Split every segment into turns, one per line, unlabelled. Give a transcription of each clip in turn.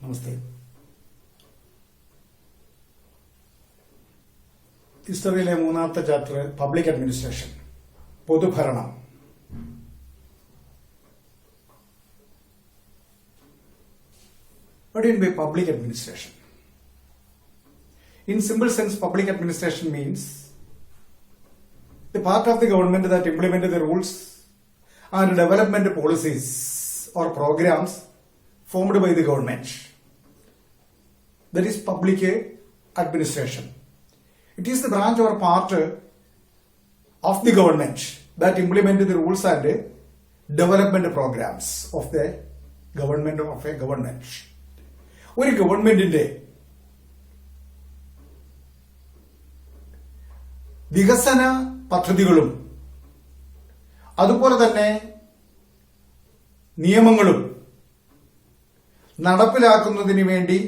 നമസ്തേ. ഹിസ്റ്ററിയിലെ മൂന്നാമത്തെ chapter public administration, പൊതുഭരണം. What do you mean by public administration? In simple sense, public administration means the part of the government that implement the rules and development policies or programs formed by the government. That is public administration. It is the branch or part of the government that implement the rules and development programs of the government of a government. ഒരു ഗവൺമെന്റിന്റെ വികസന പദ്ധതികളും അതുപോലെ തന്നെ നിയമങ്ങളും നടപ്പിലാക്കുന്നതിന് വേണ്ടി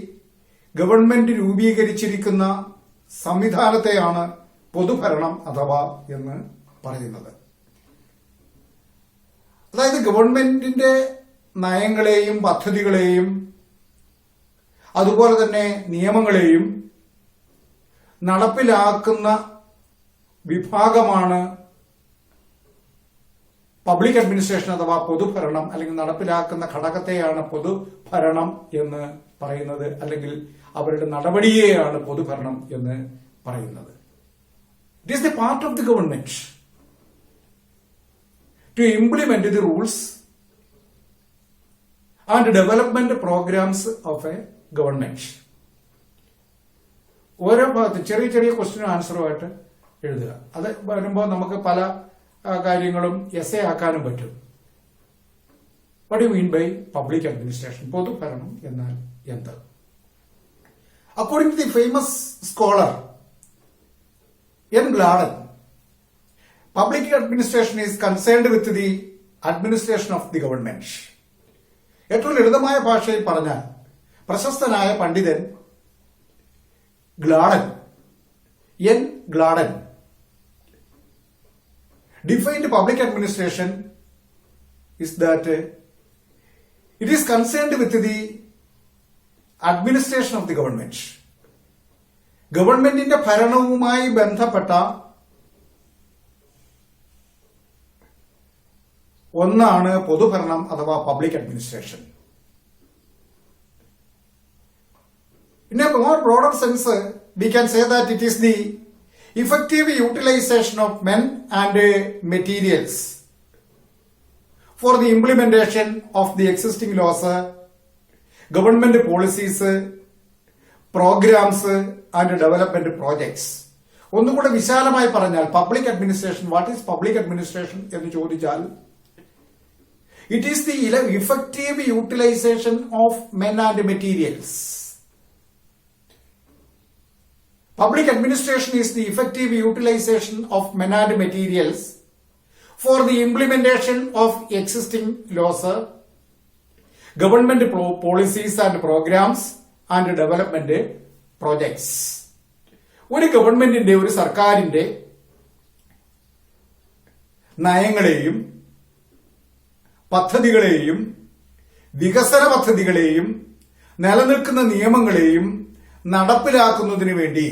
government രൂപീകരിച്ചിരിക്കുന്ന സംവിധാനത്തെയാണ് പൊതുഭരണം അഥവാ എന്ന് പറയുന്നത്. അതായത് ഗവൺമെന്റിന്റെ നയങ്ങളെയും പദ്ധതികളെയും അതുപോലെ തന്നെ നിയമങ്ങളെയും നടപ്പിലാക്കുന്ന വിഭാഗമാണ് പബ്ലിക് അഡ്മിനിസ്ട്രേഷൻ അഥവാ പൊതുഭരണം, അല്ലെങ്കിൽ നടപ്പിലാക്കുന്ന ഘടകത്തെയാണ് പൊതുഭരണം എന്ന് പറയുന്നത്, അല്ലെങ്കിൽ അവരുടെ നടപടിയെയാണ് പൊതുഭരണം എന്ന് പറയുന്നത്. It is the part of the government to implement the rules and development programs of a government. ഓരോ ഭാഗത്ത് ചെറിയ ചെറിയ ക്വസ്റ്റ്യനും ആൻസറുമായിട്ട് എഴുതുക. അത് വരുമ്പോൾ നമുക്ക് പല കാര്യങ്ങളും എസ്സേ ആക്കാനും പറ്റും. What you mean by public administration? പൊതുഭരണം എന്നാൽ എന്ത്? According to the famous scholar N Gladden, public administration is concerned with the administration of the government. ഏറ്റവും ലളിതമായ ഭാഷയിൽ പറഞ്ഞാൽ പ്രശസ്തനായ പണ്ഡിതൻ Gladden, N Gladden, defined public administration is that it is concerned with the administration of the government. ഗവൺമെന്റിന്റെ ഭരണവുമായി ബന്ധപ്പെട്ട ഒന്നാണ് പൊതുഭരണം അഥവാ public administration. In a more broader sense, we can say that it is the effective utilization of men and materials for the implementation of the existing laws, government policies, programs and development projects. ഒന്നുകൂടെ വിശാലമായി പറഞ്ഞാൽ public administration, what is public administration എന്ന് ചോദിച്ചാൽ it is the effective utilization of men and materials. Public administration is the effective utilization of men and materials for the implementation of existing laws, government policies and programs and development projects. ഒരു ഗവൺമെന്റിന്റെ, ഒരു സർക്കാരിന്റെ നയങ്ങളെയും പദ്ധതികളെയും വികസന പദ്ധതികളെയും നിലനിൽക്കുന്ന നിയമങ്ങളെയും നടപ്പിലാക്കുന്നതിന് വേണ്ടി,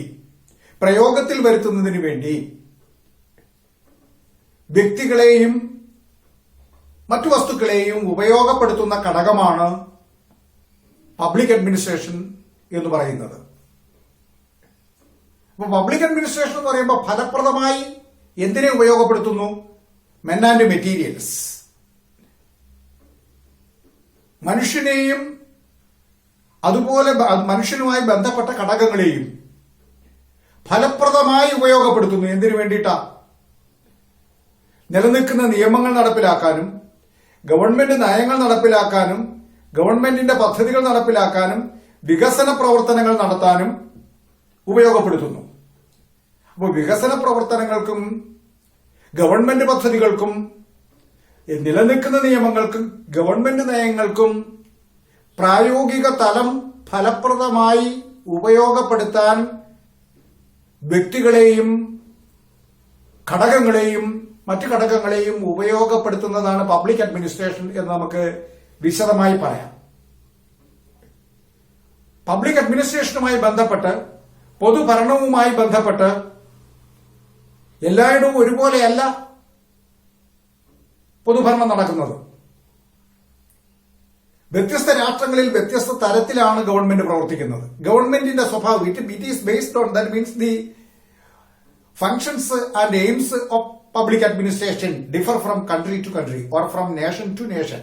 പ്രയോഗത്തിൽ വരുത്തുന്നതിന് വേണ്ടി വ്യക്തികളെയും മറ്റു വസ്തുക്കളെയും ഉപയോഗപ്പെടുത്തുന്ന ഘടകമാണ് പബ്ലിക് അഡ്മിനിസ്ട്രേഷൻ എന്ന് പറയുന്നത്. അപ്പൊ പബ്ലിക് അഡ്മിനിസ്ട്രേഷൻ എന്ന് പറയുമ്പോൾ ഫലപ്രദമായി എന്തിനെ ഉപയോഗപ്പെടുത്തുന്നു? Men and materials. മനുഷ്യനെയും അതുപോലെ മനുഷ്യനുമായി ബന്ധപ്പെട്ട ഘടകങ്ങളെയും ഫലപ്രദമായി ഉപയോഗപ്പെടുത്തുന്നു. എന്തിനു വേണ്ടിയിട്ടാ? നിലനിൽക്കുന്ന നിയമങ്ങൾ നടപ്പിലാക്കാനും, ഗവൺമെന്റ് നയങ്ങൾ നടപ്പിലാക്കാനും, ഗവൺമെന്റിന്റെ പദ്ധതികൾ നടപ്പിലാക്കാനും, വികസന പ്രവർത്തനങ്ങൾ നടത്താനും ഉപയോഗപ്പെടുത്തുന്നു. അപ്പോൾ വികസന പ്രവർത്തനങ്ങൾക്കും ഗവൺമെന്റ് പദ്ധതികൾക്കും നിലനിൽക്കുന്ന നിയമങ്ങൾക്കും ഗവൺമെന്റ് നയങ്ങൾക്കും പ്രായോഗിക തലം ഫലപ്രദമായി ഉപയോഗപ്പെടുത്താൻ വ്യക്തികളെയും ഘടകങ്ങളെയും മറ്റു ഘടകങ്ങളെയും ഉപയോഗപ്പെടുത്തുന്നതാണ് പബ്ലിക് അഡ്മിനിസ്ട്രേഷൻ എന്ന് നമുക്ക് വിശദമായി പറയാം. പബ്ലിക് അഡ്മിനിസ്ട്രേഷനുമായി ബന്ധപ്പെട്ട്, പൊതുഭരണവുമായി ബന്ധപ്പെട്ട് എല്ലായിടവും ഒരുപോലെയല്ല പൊതുഭരണം നടക്കുന്നത്. വ്യത്യസ്ത രാഷ്ട്രങ്ങളിൽ വ്യത്യസ്ത തരത്തിലാണ് ഗവൺമെന്റ് പ്രവർത്തിക്കുന്നത്. ഗവൺമെന്റിന്റെ സ്വഭാവം it is based on that means the functions and aims of public administration differ from country to country or from nation to nation.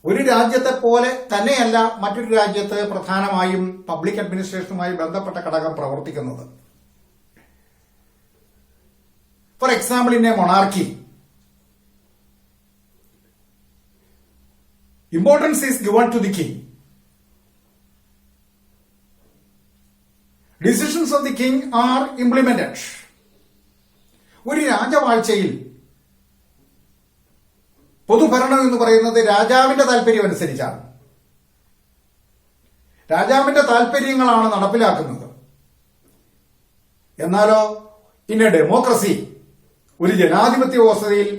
ഒരു രാജ്യത്തെ പോലെ തന്നെയല്ല മറ്റൊരു രാജ്യത്ത് പ്രധാനമായും പബ്ലിക് അഡ്മിനിസ്ട്രേഷനുമായി ബന്ധപ്പെട്ട ഘടകം പ്രവർത്തിക്കുന്നത്. For example, in A monarchy, importance is given to the king. Decisions of the king are implemented. ഒരു രാജവാഴ്ചയിൽ പൊതുഭരണം എന്ന് പറയുന്നത് രാജാവിന്റെ താല്പര്യം അനുസരിച്ചാണ്. രാജാവിന്റെ താല്പര്യങ്ങളാണ് നടപ്പിലാക്കുന്നത്. എന്നാലോ ഇൻ എ ഡെമോക്രസി, ഒരു ജനാധിപത്യ വ്യവസ്ഥയിൽ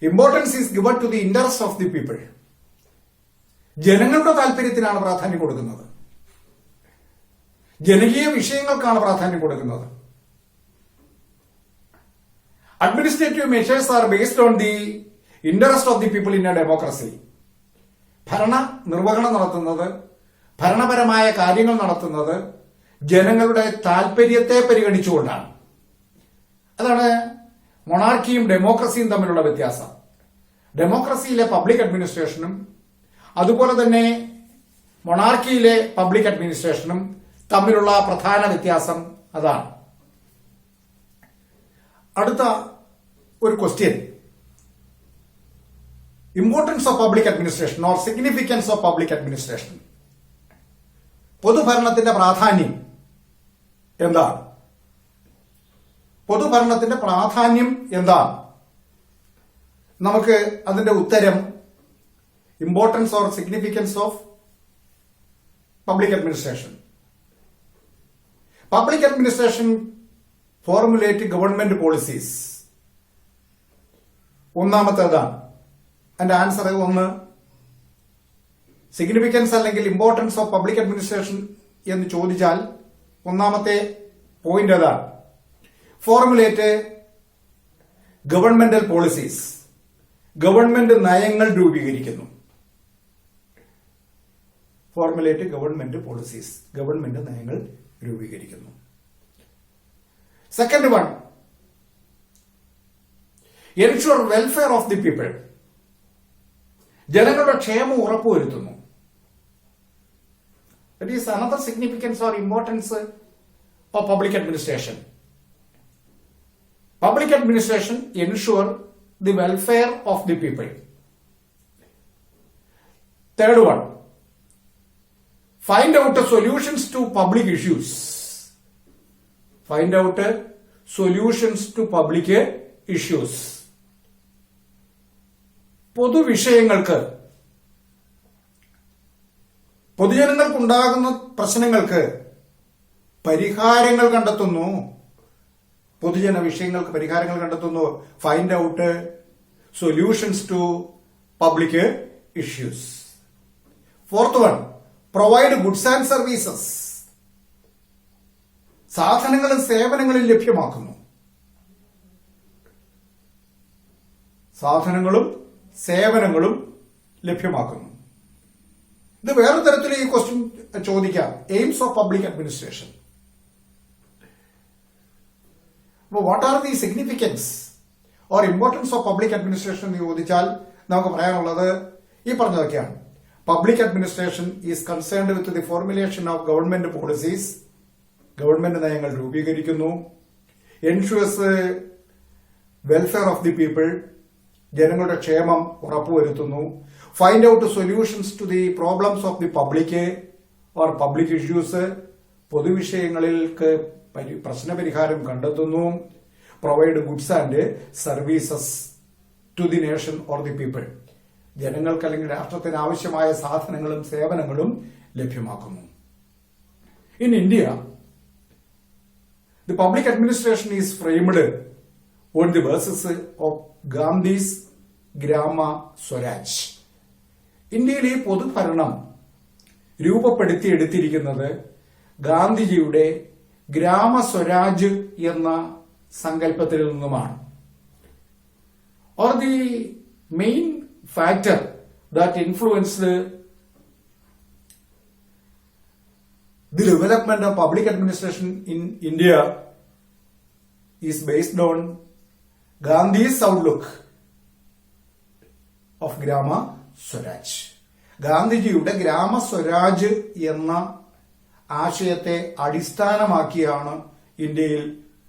importance is given to the interest of the people. ജനങ്ങളുടെ താല്പര്യത്തിനാണ് പ്രാധാന്യം കൊടുക്കുന്നത്. ജനകീയ വിഷയങ്ങൾക്കാണ് പ്രാധാന്യം കൊടുക്കുന്നത്. Administrative measures are based on the interest of the people in a democracy. ഭരണ നിർവഹണം നടത്തുന്നത്, ഭരണപരമായ കാര്യങ്ങൾ നടത്തുന്നത് ജനങ്ങളുടെ താല്പര്യത്തെ പരിഗണിച്ചുകൊണ്ടാണ്. അതാണ് മൊണാർക്കിയും ഡെമോക്രസിയും തമ്മിലുള്ള വ്യത്യാസം. ഡെമോക്രസിയിലെ പബ്ലിക് അഡ്മിനിസ്ട്രേഷനും അതുപോലെ തന്നെ മൊണാർക്കിയിലെ പബ്ലിക് അഡ്മിനിസ്ട്രേഷനും തമ്മിലുള്ള പ്രധാന വ്യത്യാസം അതാണ്. അടുത്ത ഒരു question, importance of public administration or significance of public administration. പൊതുഭരണത്തിന്റെ പ്രാധാന്യം എന്താണ്? പൊതുഭരണത്തിന്റെ പ്രാധാന്യം എന്താണ്? നമുക്ക് അതിന്റെ ഉത്തരം importance or significance of public administration. Public administration formulate government policies. ഒന്നാമത്തേതാണ്. അതിന്റെ ആൻസർ 1. സിഗ്നിഫിക്കൻസ് അല്ലെങ്കിൽ ഇമ്പോർട്ടൻസ് ഓഫ് പബ്ലിക് അഡ്മിനിസ്ട്രേഷൻ എന്ന് ചോദിച്ചാൽ ഒന്നാമത്തെ പോയിന്റ് അതാണ്. Formulate governmental policies. ഗവൺമെന്റ് നയങ്ങൾ രൂപീകരിക്കുന്നു. Formulate government policies. ഗവൺമെന്റ് നയങ്ങൾ രൂപീകരിക്കുന്നു. Second one, ensure welfare of the people. ജനങ്ങളുടെ ക്ഷേമം ഉറപ്പുവരുത്തുന്നു. That is another significance or importance of public administration. Public administration ensure the welfare of the people. Third one, find out solutions to public issues. Find out solutions to public issues. പൊതുവിഷയങ്ങൾക്ക്, പൊതുജനങ്ങൾക്കുണ്ടാകുന്ന പ്രശ്നങ്ങൾക്ക് പരിഹാരങ്ങൾ കണ്ടെത്തുന്നു. പൊതുജന വിഷയങ്ങൾക്ക് പരിഹാരങ്ങൾ കണ്ടെത്തുന്നു. Find out solutions to public issues. Fourth one, provide goods and services. സാധനങ്ങളും സേവനങ്ങളും ലഭ്യമാക്കുന്നു. സാധനങ്ങളും സേവനങ്ങളും ലഭ്യമാക്കുന്നു. ഇത് വേറെ തരത്തിൽ ഈ ക്വസ്റ്റ്യൻ ചോദിക്കാം. AIIMS of public administration. What are the significance or importance of public administration എന്ന് ചോദിച്ചാൽ നമുക്ക് പറയാനുള്ളത് ഈ പറഞ്ഞതൊക്കെയാണ്. Public administration is concerned with the formulation of government policies. Government നയങ്ങൾ രൂപീകരിക്കുന്നു. Ensures welfare of the people. ജനങ്ങളുടെ ക്ഷേമം ഉറപ്പുവരുത്തുന്നു. Find out solutions to the problems of the public or public issues. പൊതുവിഷയങ്ങൾക്ക് പ്രശ്നപരിഹാരം കണ്ടെത്തുന്നു. Provide goods and services to the nation or the people. ജനങ്ങൾക്ക് അല്ലെങ്കിൽ രാഷ്ട്രത്തിന് ആവശ്യമായ സാധനങ്ങളും സേവനങ്ങളും ലഭ്യമാക്കുന്നു. In India, the public administration is framed on the basis of Gandhi's Grama Swaraj. ഇന്ത്യയിലെ പൊതുഭരണം രൂപപ്പെടുത്തിയെടുത്തിരിക്കുന്നത് ഗാന്ധിജിയുടെ ഗ്രാമസ്വരാജ് എന്ന സങ്കല്പത്തിൽ നിന്നുമാണ്. Or the main factor that influenced the development of public administration in India is based on Gandhi's outlook of Grama Swaraj. ഗാന്ധിജിയുടെ ഗ്രാമ സ്വരാജ് എന്ന ആശയത്തെ അടിസ്ഥാനമാക്കിയാണ് ഇന്ത്യയിൽ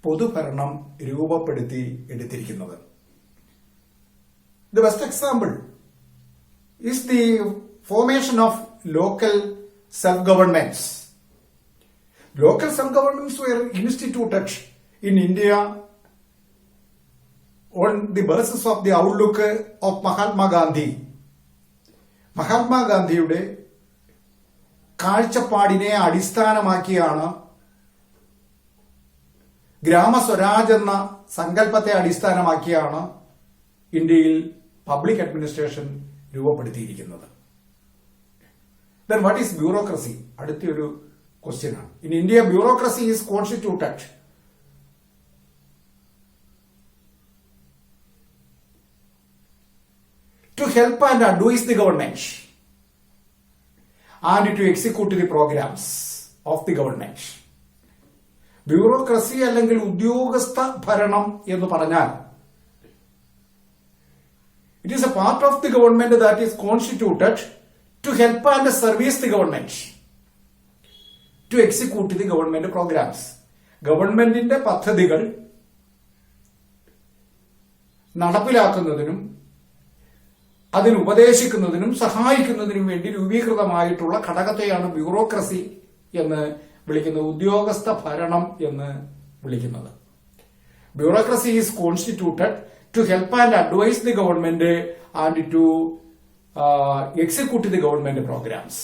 പൊതുഭരണം രൂപപ്പെടുത്തി എടുത്തിരിക്കുന്നത്. The best example is the formation of local self-governments. Local self-governments were instituted in India on the basis of the outlook of Mahatma Gandhi. Mahatma ഗാന്ധിയുടെ കാഴ്ചപ്പാടിനെ അടിസ്ഥാനമാക്കിയാണ് ഗ്രാമസ്വരാജ് എന്ന സങ്കല്പത്തെ അടിസ്ഥാനമാക്കിയാണ് ഇന്ത്യയിൽ പബ്ലിക് അഡ്മിനിസ്ട്രേഷൻ രൂപപ്പെടുത്തിയിരിക്കുന്നത്. Then what is bureaucracy? അടുത്തൊരു ക്വസ്റ്റ്യൻ ആണ്. In India, bureaucracy is constituted to help and advise the government and to execute the programs of the government. Bureaucracy അല്ലെങ്കിൽ ഉദ്യോഗസ്ഥ ഭരണം എന്ന് പറഞ്ഞാൽ it is a part of the government that is constituted to help and service the government, to execute the government programs. ഗവൺമെന്റിന്റെ പദ്ധതികൾ നടപ്പിലാക്കുന്നതിനും അതിന് ഉപദേശിക്കുന്നതിനും സഹായിക്കുന്നതിനും വേണ്ടി രൂപീകൃതമായിട്ടുള്ള ഘടകത്തെയാണ് bureaucracy എന്ന് വിളിക്കുന്നത്, ഉദ്യോഗസ്ഥ ഭരണം എന്ന് വിളിക്കുന്നത്. Bureaucracy is constituted to help and advise the government and to execute the government programs.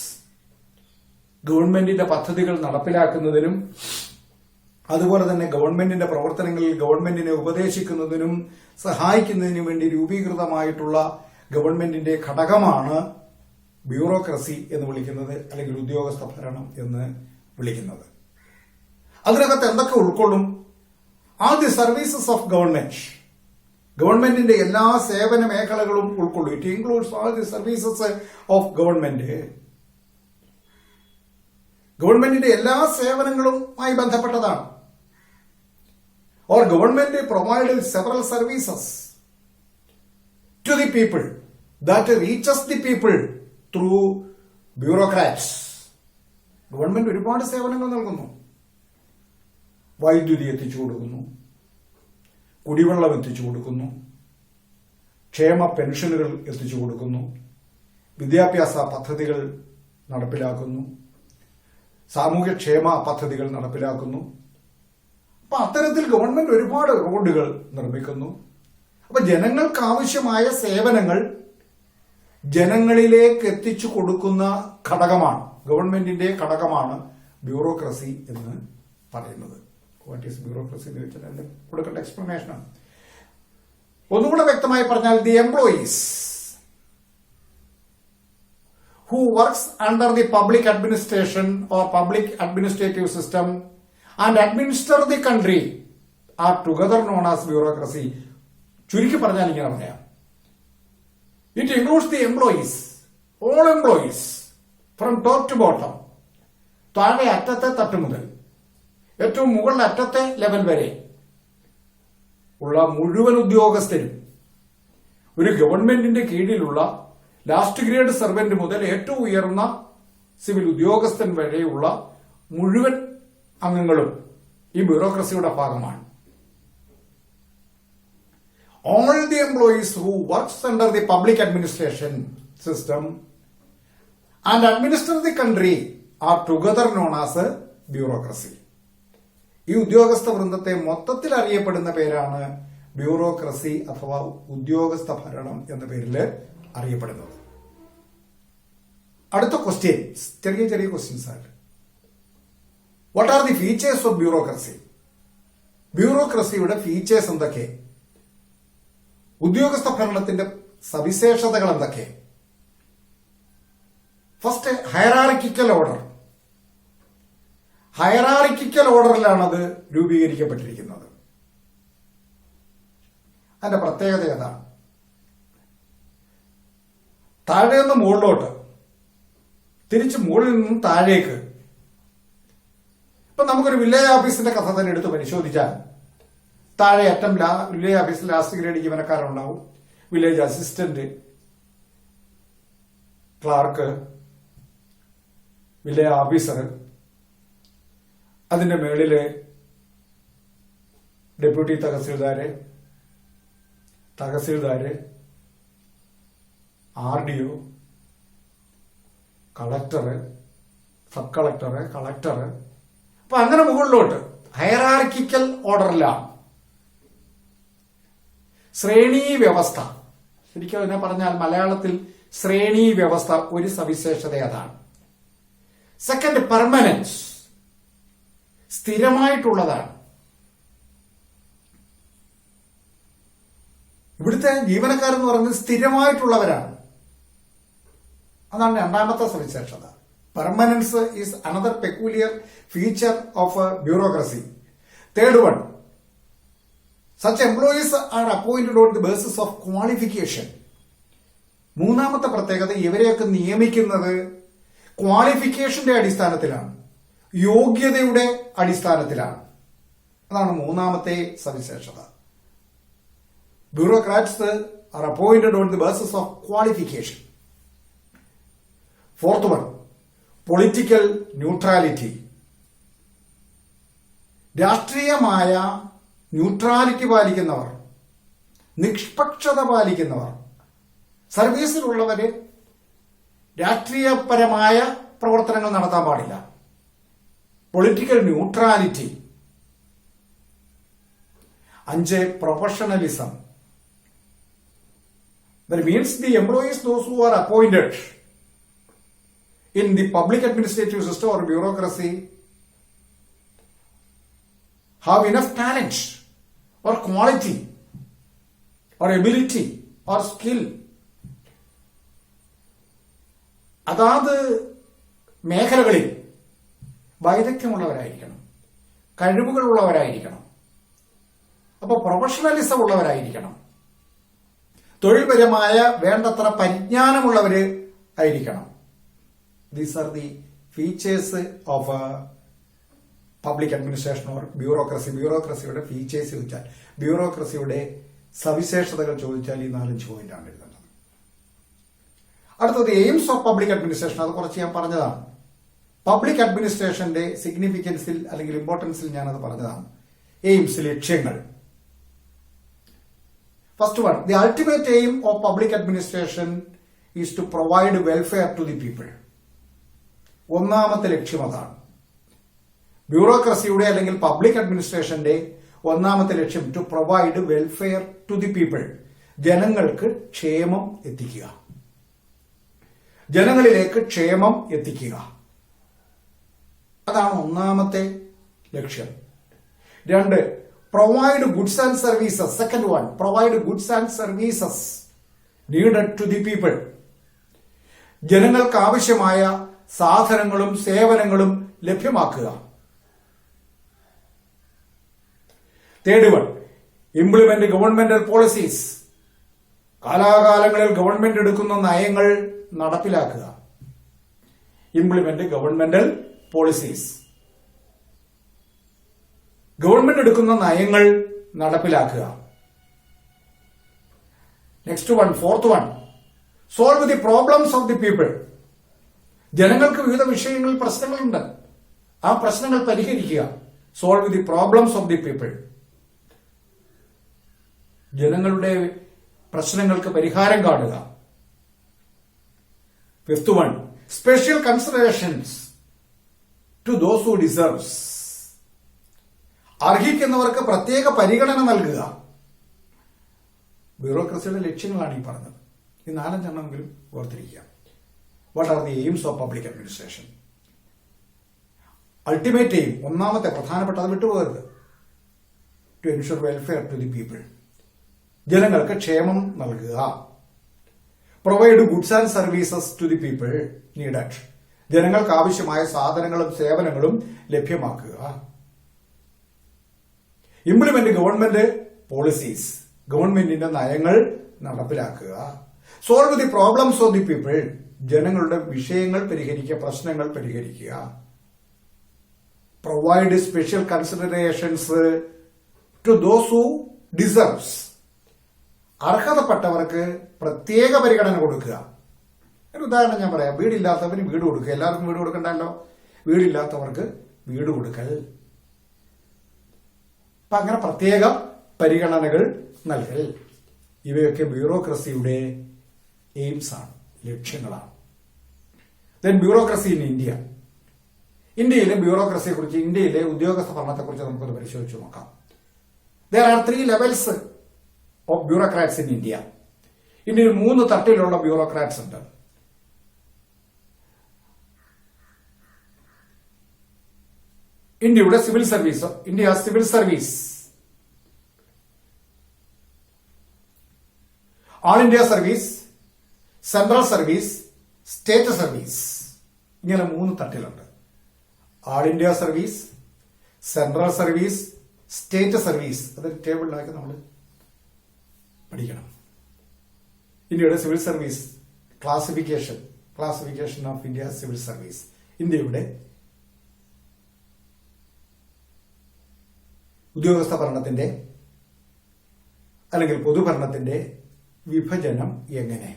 ഗവൺമെന്റിന്റെ പദ്ധതികൾ നടപ്പിലാക്കുന്നതിനും അതുപോലെ തന്നെ ഗവൺമെന്റിന്റെ പ്രവർത്തനങ്ങളിൽ ഗവൺമെന്റിനെ ഉപദേശിക്കുന്നതിനും സഹായിക്കുന്നതിനും വേണ്ടി രൂപീകൃതമായിട്ടുള്ള ഗവൺമെന്റിന്റെ ഘടകമാണ് ബ്യൂറോക്രസി എന്ന് വിളിക്കുന്നത്, അല്ലെങ്കിൽ ഉദ്യോഗസ്ഥ ഭരണം എന്ന് വിളിക്കുന്നത്. അതിനകത്ത് എന്തൊക്കെ ഉൾക്കൊള്ളും? Are the services of government. ഗവൺമെന്റിന്റെ എല്ലാ സേവന മേഖലകളും ഉൾക്കൊള്ളും. It includes all the services of government. ഗവൺമെന്റിന്റെ എല്ലാ സേവനങ്ങളുമായി ബന്ധപ്പെട്ടതാണ്. Or government provide several services to the people that reaches the people through bureaucrats. Government ഒരുപാട് സേവനങ്ങൾ നൽകുന്നു. വൈദ്യുതി എത്തിച്ചു കൊടുക്കുന്നു, കുടിവെള്ളം എത്തിച്ചു കൊടുക്കുന്നു, ക്ഷേമ പെൻഷനുകൾ എത്തിച്ചു കൊടുക്കുന്നു, വിദ്യാഭ്യാസ പദ്ധതികൾ നടപ്പിലാക്കുന്നു, സാമൂഹ്യക്ഷേമ പദ്ധതികൾ നടപ്പിലാക്കുന്നു. അപ്പൊ അത്തരത്തിൽ ഗവൺമെന്റ് ഒരുപാട് റോഡുകൾ നിർമ്മിക്കുന്നു. അപ്പൊ ജനങ്ങൾക്ക് ആവശ്യമായ സേവനങ്ങൾ ജനങ്ങളിലേക്ക് എത്തിച്ചു കൊടുക്കുന്ന ഘടകമാണ്, ഗവൺമെന്റിന്റെ ഘടകമാണ് ബ്യൂറോക്രസി എന്ന് പറയുന്നത്. വാട്ട് ഈസ് ബ്യൂറോക്രസി എന്ന് വെച്ചാൽ അതിന്റെ കൊടുക്കേണ്ട എക്സ്പ്ലനേഷനാണ്. ഒന്നുകൂടെ വ്യക്തമായി പറഞ്ഞാൽ, the employees who works under the public administration or public administrative system and administer the country are together known as bureaucracy. ചുരുക്കി പറഞ്ഞാൽ ഇങ്ങനെ പറയാം, it includes the employees, all employees from top to bottom, താഴെ അറ്റത്തെ തട്ട് മുതൽ ഏറ്റവും മുകളിൽ അറ്റത്തെ ലെവൽ വരെ ഉള്ള മുഴുവൻ ഉദ്യോഗസ്ഥരും, ഒരു ഗവൺമെന്റിന്റെ കീഴിലുള്ള ലാസ്റ്റ് ഗ്രേഡ് സർവന്റ് മുതൽ ഏറ്റവും ഉയർന്ന സിവിൽ ഉദ്യോഗസ്ഥൻ വരെയുള്ള മുഴുവൻ അംഗങ്ങളും ഈ ബ്യൂറോക്രസിയുടെ ഭാഗമാണ്. All the employees who works under the public administration system and administer the country are together known as a bureaucracy. ഈ ഉദ്യോഗസ്ഥ വൃന്ദത്തെ മൊത്തത്തിൽ അറിയപ്പെടുന്ന പേരാണ് ബ്യൂറോക്രസി അഥവാ ഉദ്യോഗസ്ഥ ഭരണം എന്ന പേരിൽ അറിയപ്പെടുന്നത്. അടുത്ത ക്വസ്റ്റ്യൻസ്, ചെറിയ ചെറിയ ക്വസ്റ്റ്യൻസ് ആണ്. What are the features of bureaucracy? ബ്യൂറോക്രസിയുടെ ഫീച്ചേഴ്സ് എന്തൊക്കെ? ഉദ്യോഗസ്ഥ ഭരണത്തിന്റെ സവിശേഷതകൾ എന്തൊക്കെ? First hierarchical order. ഹയറാർക്കിക്കൽ ഓർഡറിലാണ് അത് രൂപീകരിക്കപ്പെട്ടിരിക്കുന്നത്. അതിന്റെ പ്രത്യേകത ഏതാണ്? താഴെ നിന്ന് മുകളിലോട്ട്, തിരിച്ച് മുകളിൽ നിന്നും താഴേക്ക്. ഇപ്പൊ നമുക്കൊരു വില്ലേജ് ഓഫീസിന്റെ കഥ തന്നെ എടുത്ത് പരിശോധിച്ചാൽ താഴെ അറ്റം വില്ലേജ് ഓഫീസിൽ ലാസ്റ്റ് ഗ്രേഡ് ജീവനക്കാരുണ്ടാവും. Village assistant, clerk, village officer, അതിന്റെ മേളില് deputy tahsildar, RDO, collector, sub collector. അപ്പൊ അങ്ങനെ മുകളിലോട്ട് ഹയറാർക്കിക്കൽ ഓർഡറിലാണ്. ശ്രേണീ വ്യവസ്ഥ, ശരിക്കും അതിനെ പറഞ്ഞാൽ മലയാളത്തിൽ ശ്രേണീ വ്യവസ്ഥ ഒരു സവിശേഷത അതാണ്. സെക്കൻഡ്, പെർമനൻസ്, സ്ഥിരമായിട്ടുള്ളതാണ്. ഇവിടുത്തെ ജീവനക്കാരെന്ന് പറയുന്നത് സ്ഥിരമായിട്ടുള്ളവരാണ്. അതാണ് രണ്ടാമത്തെ സവിശേഷത. Permanence is another peculiar feature of bureaucracy. Third one, such employees are appointed on the basis of qualification. മൂന്നാമത്തെ പ്രത്യേകത, ഇവരെയൊക്കെ നിയമിക്കുന്നത് ക്വാളിഫിക്കേഷന്റെ അടിസ്ഥാനത്തിലാണ്, യോഗ്യതയുടെ അടിസ്ഥാനത്തിലാണ്. അതാണ് മൂന്നാമത്തെ സവിശേഷത. Bureaucrats are appointed on the basis of qualification. Fourth one, political neutrality. രാഷ്ട്രീയമായ ന്യൂട്രാലിറ്റി പാലിക്കുന്നവർ, നിഷ്പക്ഷത പാലിക്കുന്നവർ. സർവീസിലുള്ളവര് രാഷ്ട്രീയപരമായ പ്രവർത്തനങ്ങൾ നടത്താൻ പാടില്ല. Political neutrality. 5, professionalism. That means the employees, those who are appointed in the public administrative system or bureaucracy, have enough talent or quality or ability or skill. അതാത് മേഖലകളിൽ വൈദഗ്ധ്യമുള്ളവരായിരിക്കണം, കഴിവുകളുള്ളവരായിരിക്കണം. അപ്പൊ professionalism ഉള്ളവരായിരിക്കണം, തൊഴിൽപരമായ വേണ്ടത്ര പരിജ്ഞാനമുള്ളവര് ആയിരിക്കണം. These are the features of public administration or bureaucracy. ബ്യൂറോക്രസിയുടെ features ചോദിച്ചാൽ, ബ്യൂറോക്രസിയുടെ സവിശേഷതകൾ ചോദിച്ചാൽ ഈ 4-5 പോയിന്റാണ് എഴുതേണ്ടത്. അടുത്തത് എയിംസ് ഓഫ് പബ്ലിക് അഡ്മിനിസ്ട്രേഷൻ. അത് കുറച്ച് ഞാൻ പറഞ്ഞതാണ്. പബ്ലിക് അഡ്മിനിസ്ട്രേഷന്റെ സിഗ്നിഫിക്കൻസിൽ അല്ലെങ്കിൽ ഇമ്പോർട്ടൻസിൽ ഞാനത് പറഞ്ഞതാണ്. എയിംസ്, ലക്ഷ്യങ്ങൾ. First one, the ultimate aim of public administration is to provide welfare to the people. ഒന്നാമത്തെ ലക്ഷ്യം അതാണ്. ബ്യൂറോക്രസിയുടെ അല്ലെങ്കിൽ പബ്ലിക് അഡ്മിനിസ്ട്രേഷന്റെ ഒന്നാമത്തെ ലക്ഷ്യം to provide welfare to the people. ജനങ്ങൾക്ക് ക്ഷേമം എത്തിക്കുക, ജനങ്ങളിലേക്ക് ക്ഷേമം എത്തിക്കുക. അതാണ് ഒന്നാമത്തെ ലക്ഷ്യം. 2, provide goods and services. Second one, provide goods and services needed to the people. ജനങ്ങൾക്ക് ആവശ്യമായ സാധനങ്ങളും സേവനങ്ങളും ലഭ്യമാക്കുക. Third one, implement governmental policies. കാലാകാലങ്ങളിൽ ഗവൺമെന്റ് എടുക്കുന്ന നയങ്ങൾ നടപ്പിലാക്കുക. Implement governmental policies. ഗവൺമെന്റ് എടുക്കുന്ന നയങ്ങൾ നടപ്പിലാക്കുക. Next one, fourth one, solve the problems of the people. ജനങ്ങൾക്ക് വിവിധ വിഷയങ്ങളിൽ പ്രശ്നങ്ങളുണ്ട്, ആ പ്രശ്നങ്ങൾ പരിഹരിക്കുക. Solve the problems of the people. ജനങ്ങളുടെ പ്രശ്നങ്ങൾക്ക് പരിഹാരം കാണുക. Fifth one, special considerations to those who deserves. അർഹിക്കുന്നവർക്ക് പ്രത്യേക പരിഗണന നൽകുക. ബ്യൂറോക്രസിയുടെ ലക്ഷ്യങ്ങളാണ് ഈ പറഞ്ഞത്. ഈ 4-5 ഓർത്തിരിക്കുക. What are the aims of public administration? Ultimate aim, ഒന്നാമത്തെ പ്രധാനപ്പെട്ട, അത് വിട്ടുപോകരുത്. To ensure welfare to the people. ജനങ്ങൾക്ക് ക്ഷേമം നൽകുക. Provide goods and services to the people. Needed. ജനങ്ങൾക്ക് ആവശ്യമായ സാധനങ്ങളും സേവനങ്ങളും ലഭ്യമാക്കുക. ഇംപ്ലിമെന്റ് ഗവൺമെന്റ് പോളിസീസ്, ഗവൺമെന്റിന്റെ നയങ്ങൾ നടപ്പിലാക്കുക. Solve the problems of the people, ജനങ്ങളുടെ വിഷയങ്ങൾ പരിഹരിക്കുക, പ്രശ്നങ്ങൾ പരിഹരിക്കുക. Provide special considerations to those who deserves, അർഹതപ്പെട്ടവർക്ക് പ്രത്യേക പരിഗണന കൊടുക്കുക. ഒരു ഉദാഹരണം ഞാൻ പറയാം. വീടില്ലാത്തവന് വീട് കൊടുക്കുക. എല്ലാവർക്കും വീട് കൊടുക്കണ്ടല്ലോ. വീടില്ലാത്തവർക്ക് വീട് കൊടുക്കൽ. അപ്പൊ അങ്ങനെ പ്രത്യേക പരിഗണനകൾ നൽകൽ. ഇവയൊക്കെ ബ്യൂറോക്രസിയുടെ എയിംസ് ആണ്, ലക്ഷ്യങ്ങളാണ്. Then bureaucracy in India. ഇന്ത്യയിലെ ബ്യൂറോക്രസിയെ കുറിച്ച്, ഇന്ത്യയിലെ ഉദ്യോഗസ്ഥ ഭരണത്തെക്കുറിച്ച് നമുക്കൊന്ന് പരിശോധിച്ച് നോക്കാം. There are 3 levels of bureaucrats in India. ഇന്ത്യയിൽ 3 തട്ടിലുള്ള ബ്യൂറോക്രാറ്റ്സ് ഉണ്ട്. ഇന്ത്യയുടെ civil service, India civil service, all India service, central service, state service. ഇങ്ങനെ 3 തട്ടിലുണ്ട്. All India service, central service, state service. അതൊരു ടേബിളിലാക്കി നമ്മൾ പഠിക്കണം. ഇന്ത്യയുടെ civil service classification of India civil service. ഇന്ത്യയുടെ ഉദ്യോഗസ്ഥ ഭരണത്തിന്റെ അല്ലെങ്കിൽ പൊതുഭരണത്തിന്റെ വിഭജനം എങ്ങനെ?